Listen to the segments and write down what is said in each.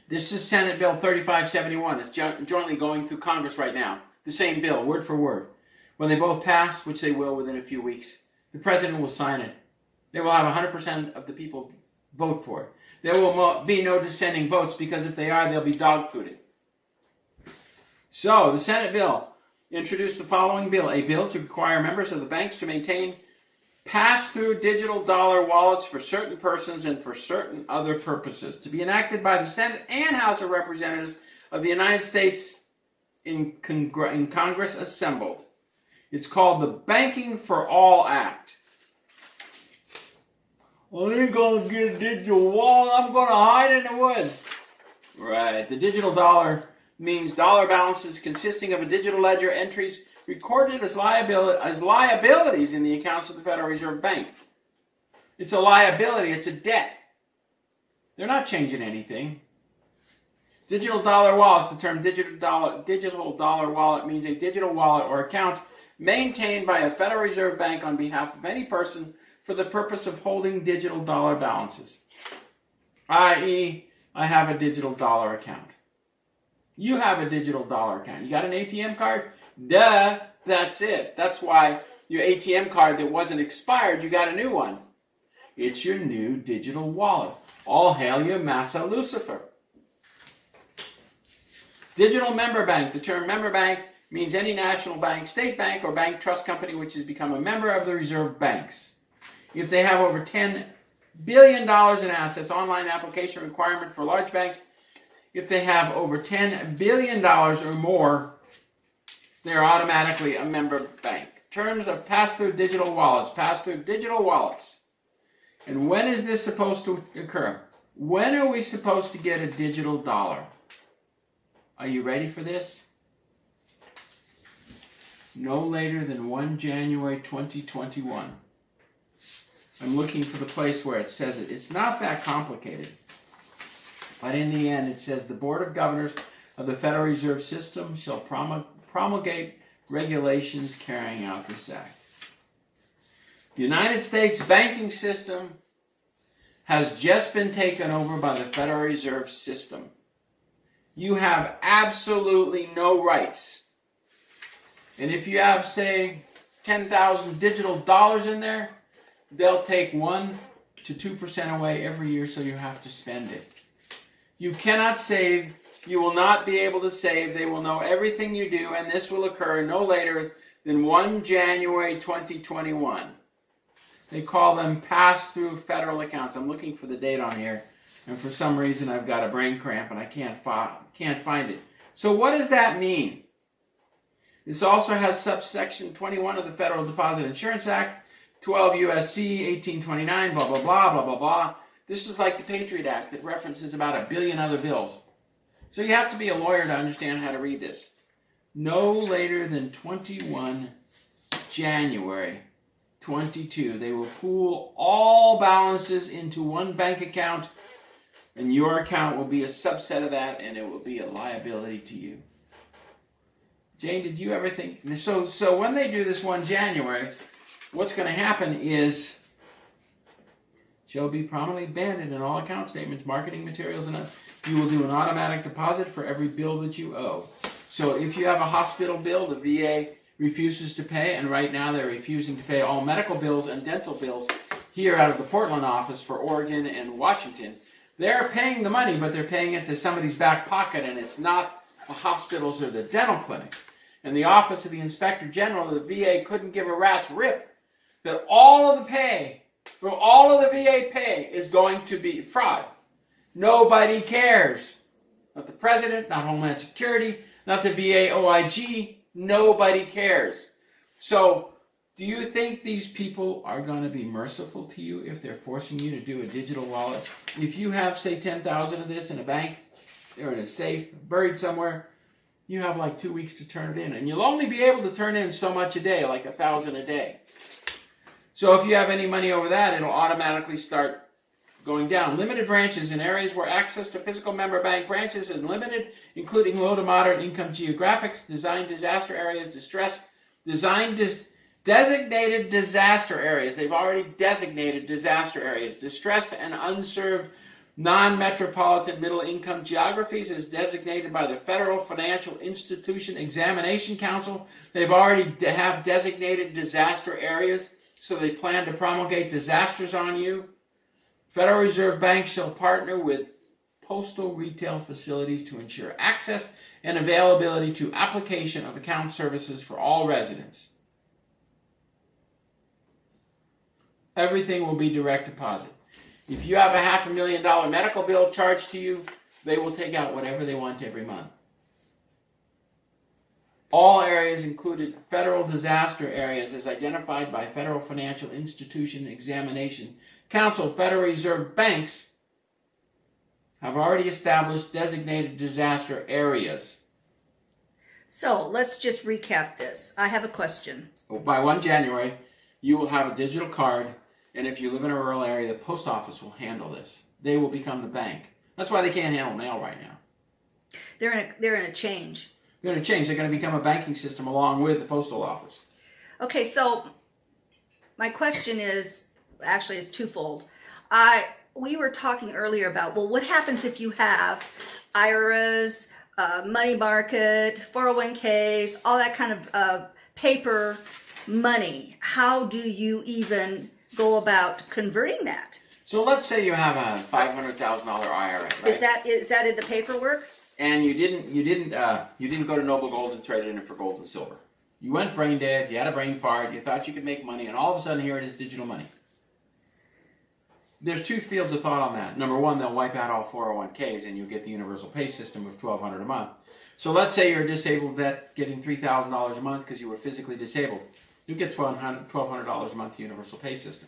This is Senate Bill 3571. It's jointly going through Congress right now. The same bill, word for word. When they both pass, which they will within a few weeks, the president will sign it. They will have 100% of the people vote for it. There will be no dissenting votes because if they are, they'll be dog-fooded. So, the Senate bill introduced the following bill. A bill to require members of the banks to maintain pass-through digital dollar wallets for certain persons and for certain other purposes. To be enacted by the Senate and House of Representatives of the United States in Congress assembled. It's called the Banking for All Act. Well, you're going to get a digital wallet. I'm going to hide in the woods. Right. The digital dollar means dollar balances consisting of a digital ledger entries recorded as liabilities in the accounts of the Federal Reserve Bank. It's a liability. It's a debt. They're not changing anything. Digital dollar wallets. The term digital dollar wallet means a digital wallet or account maintained by a Federal Reserve Bank on behalf of any person for the purpose of holding digital dollar balances. I.e., I have a digital dollar account. You have a digital dollar account. You got an ATM card? Duh, that's it. That's why your ATM card that wasn't expired, you got a new one. It's your new digital wallet. All hail your Massa Lucifer. Digital member bank. The term member bank means any national bank, state bank, or bank trust company which has become a member of the reserve banks. If they have over $10 billion in assets, online application requirement for large banks. If they have over $10 billion or more, they're automatically a member bank. Terms of pass-through digital wallets. Pass-through digital wallets. And when is this supposed to occur? When are we supposed to get a digital dollar? Are you ready for this? No later than 1 January 2021. I'm looking for the place where it says it. It's not that complicated. But in the end, it says the Board of Governors of the Federal Reserve System shall promulgate regulations carrying out this act. The United States banking system has just been taken over by the Federal Reserve System. You have absolutely no rights. And if you have, say, 10,000 digital dollars in there, they'll take 1 to 2% away every year, so you have to spend it. You cannot save. You will not be able to save. They will know everything you do, and this will occur no later than 1 January 2021. They call them pass-through federal accounts. I'm looking for the date on here, and for some reason I've got a brain cramp and I can't find it. So what does that mean? This also has subsection 21 of the Federal Deposit Insurance Act, 12 U.S.C. 1829, blah, blah, blah, blah, blah, blah. This is like the Patriot Act that references about 1 billion other bills. So you have to be a lawyer to understand how to read this. No later than 21 January 22, they will pool all balances into one bank account, and your account will be a subset of that, and it will be a liability to you. Jane, did you ever think? So when they do this 1 January, what's going to happen is shall be prominently abandoned in all account statements, marketing materials, and you will do an automatic deposit for every bill that you owe. So if you have a hospital bill, the VA refuses to pay, and right now they're refusing to pay all medical bills and dental bills here out of the Portland office for Oregon and Washington. They're paying the money, but they're paying it to somebody's back pocket, and it's not the hospitals or the dental clinics. And the Office of the Inspector General of the VA couldn't give a rat's rip that all of the pay from all of the VA pay is going to be fraud. Nobody cares. Not the President, not Homeland Security, not the VA OIG. Nobody cares. So, do you think these people are going to be merciful to you if they're forcing you to do a digital wallet? If you have, say, 10,000 of this in a bank, they're in a safe, buried somewhere, you have like 2 weeks to turn it in. And you'll only be able to turn in so much a day, like 1,000 a day. So if you have any money over that, it'll automatically start going down. Limited branches in areas where access to physical member bank branches is limited, including low to moderate income geographics, designated disaster areas, designated disaster areas. They've already designated disaster areas, distressed and unserved Non-metropolitan middle-income geographies as designated by the Federal Financial Institution Examination Council. They've already have designated disaster areas, so they plan to promulgate disasters on you. Federal Reserve Bank shall partner with postal retail facilities to ensure access and availability to application of account services for all residents. Everything will be direct deposit. If you have a $500,000 medical bill charged to you, they will take out whatever they want every month. All areas included federal disaster areas as identified by Federal Financial Institution Examination Council. Federal Reserve banks have already established designated disaster areas. So let's just recap this. I have a question. By 1 January, you will have a digital card, and if you live in a rural area, the post office will handle this. They will become the bank. That's why they can't handle mail right now. They're in a change. They're going to change. They're going to become a banking system along with the postal office. Okay, so my question is, actually it's twofold. We were talking earlier about, well, what happens if you have IRAs, money market, 401ks, all that kind of paper money? How do you even go about converting that? So let's say you have a $500,000 IRA, right? Is that in the paperwork? And you didn't go to Noble Gold and trade it in for gold and silver. You went brain dead. You had a brain fart. You thought you could make money, and all of a sudden, here it is, digital money. There's two fields of thought on that. Number one, they'll wipe out all 401ks, and you'll get the universal pay system of $1,200 a month. So let's say you're a disabled vet getting $3,000 a month because you were physically disabled. You get $1,200 a month universal pay system.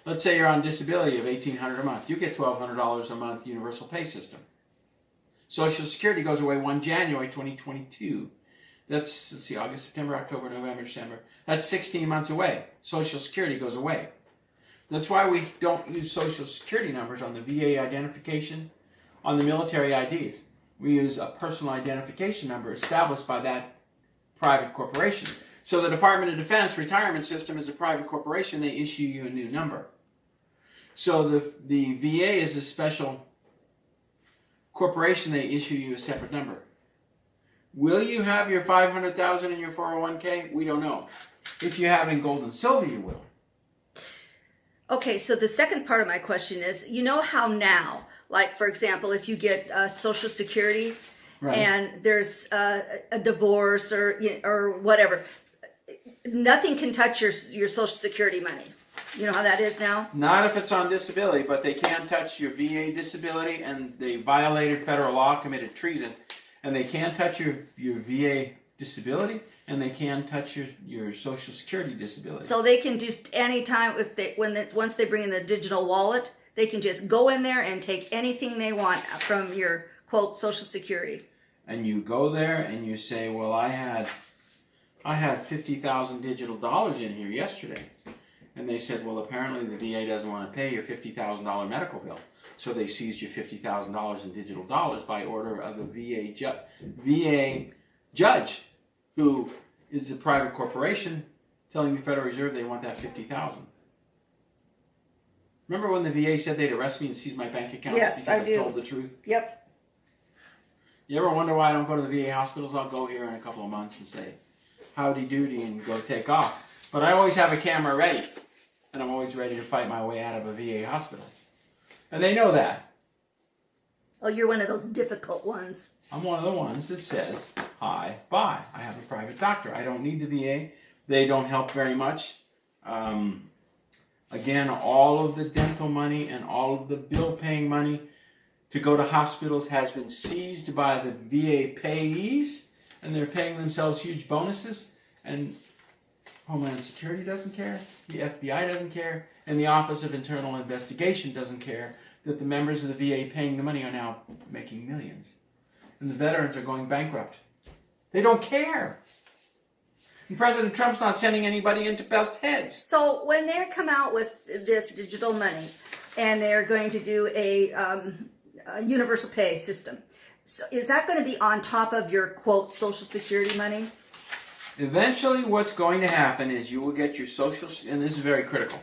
Let's say you're on disability of $1,800 a month. You get $1,200 a month universal pay system. Social Security goes away 1 January 2022. That's, let's see, August, September, October, November, December. That's 16 months away. Social Security goes away. That's why we don't use Social Security numbers on the VA identification, on the military IDs. We use a personal identification number established by that private corporation. So the Department of Defense retirement system is a private corporation. They issue you a new number. So the VA is a special corporation. They issue you a separate number. Will you have your $500,000 in your 401k? We don't know. If you have in gold and silver, you will. Okay, so the second part of my question is, you know how now, like for example, if you get Social Security, right, and there's a divorce or whatever, nothing can touch your Social Security money. You know how that is now? Not if it's on disability, but they can touch your VA disability, and they violated federal law, committed treason, and they can touch your VA disability, and they can touch your Social Security disability. So they can just anytime once they bring in the digital wallet, they can just go in there and take anything they want from your quote Social Security. And you go there and you say, well, I had 50,000 digital dollars in here yesterday. And they said, well, apparently the VA doesn't want to pay your $50,000 medical bill. So they seized your $50,000 in digital dollars by order of a VA judge who is a private corporation telling the Federal Reserve they want that $50,000. Remember when the VA said they'd arrest me and seize my bank accounts because I told the truth? Yep. You ever wonder why I don't go to the VA hospitals? I'll go here in a couple of months and say, howdy doody, and go take off. But I always have a camera ready, and I'm always ready to fight my way out of a VA hospital. And they know that. Oh, you're one of those difficult ones. I'm one of the ones that says, hi, bye. I have a private doctor. I don't need the VA. They don't help very much. Again, all of the dental money and all of the bill-paying money to go to hospitals has been seized by the VA payees, and they're paying themselves huge bonuses, and Homeland Security doesn't care, the FBI doesn't care, and the Office of Internal Investigation doesn't care that the members of the VA paying the money are now making millions. And the veterans are going bankrupt. They don't care. And President Trump's not sending anybody into best heads. So when they come out with this digital money and they're going to do a universal pay system, so is that going to be on top of your, quote, Social Security money? Eventually what's going to happen is you will get your Social, and this is very critical,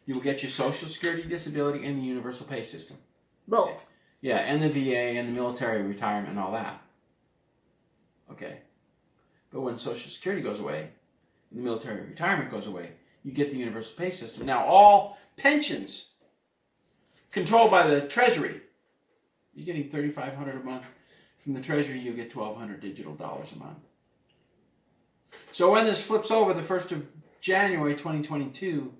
you will get your Social Security disability and the universal pay system. Both. Yeah, and the VA and the military retirement and all that. Okay. But when Social Security goes away, and the military retirement goes away, you get the universal pay system. Now, all pensions controlled by the Treasury, you're getting $3,500 a month. From the Treasury, you'll get $1,200 digital dollars a month. So when this flips over the 1st of January 2022,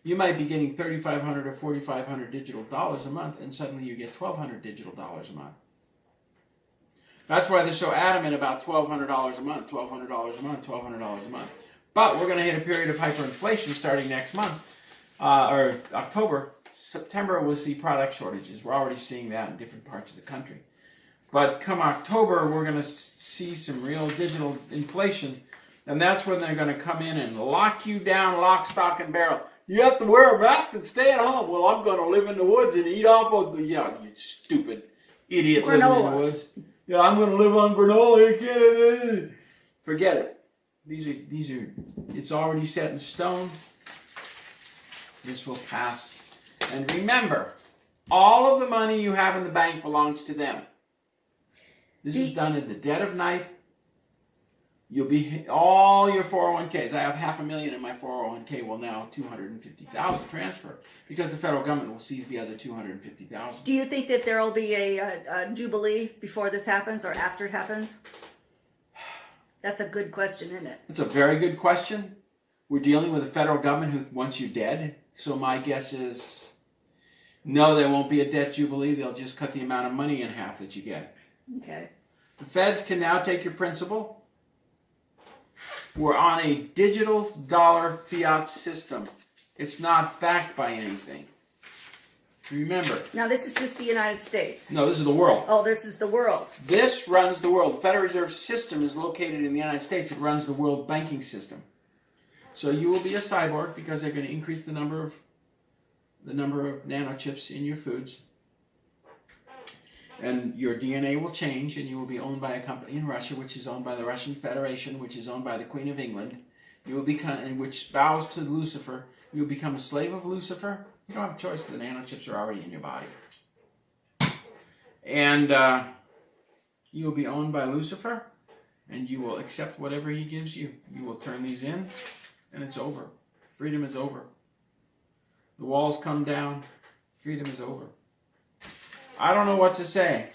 you might be getting $3,500 or $4,500 digital dollars a month, and suddenly you get $1,200 digital dollars a month. That's why they're so adamant about $1,200 a month, $1,200 a month, $1,200 a month. But we're going to hit a period of hyperinflation starting next month, or October. September we'll see product shortages. We're already seeing that in different parts of the country. But come October, we're going to see some real digital inflation, and that's when they're going to come in and lock you down, lock, stock, and barrel. You have to wear a mask and stay at home. Well, I'm going to live in the woods and eat off of the, you stupid idiot living in the woods. Yeah, I'm going to live on granola. You can't. Forget it. These are. It's already set in stone. This will pass. And remember, all of the money you have in the bank belongs to them. This is done in the dead of night. You'll be all your 401ks. I have $500,000 in my 401k. Well, now $250,000 transfer because the federal government will seize the other $250,000. Do you think that there will be a jubilee before this happens or after it happens? That's a good question, isn't it? It's a very good question. We're dealing with a federal government who wants you dead. So my guess is no, there won't be a debt jubilee. They'll just cut the amount of money in half that you get. Okay. The feds can now take your principal. We're on a digital dollar fiat system. It's not backed by anything. Remember. Now this is just the United States. No, this is the world. Oh, this is the world. This runs the world. The Federal Reserve System is located in the United States. It runs the world banking system. So you will be a cyborg because they're going to increase the number of nanochips in your foods. And your DNA will change, and you will be owned by a company in Russia, which is owned by the Russian Federation, which is owned by the Queen of England. You will become, and which bows to Lucifer. You will become a slave of Lucifer. You don't have a choice. The nanochips are already in your body. And you will be owned by Lucifer, and you will accept whatever he gives you. You will turn these in, and it's over. Freedom is over. The walls come down. Freedom is over. I don't know what to say.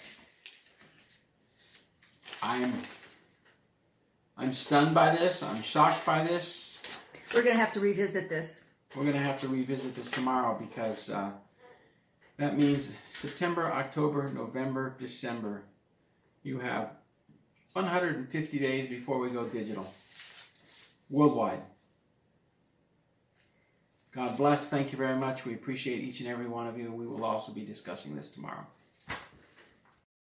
I'm stunned by this. I'm shocked by this. We're going to have to revisit this. We're going to have to revisit this tomorrow because that means September, October, November, December. You have 150 days before we go digital. Worldwide. God bless. Thank you very much. We appreciate each and every one of you. We will also be discussing this tomorrow.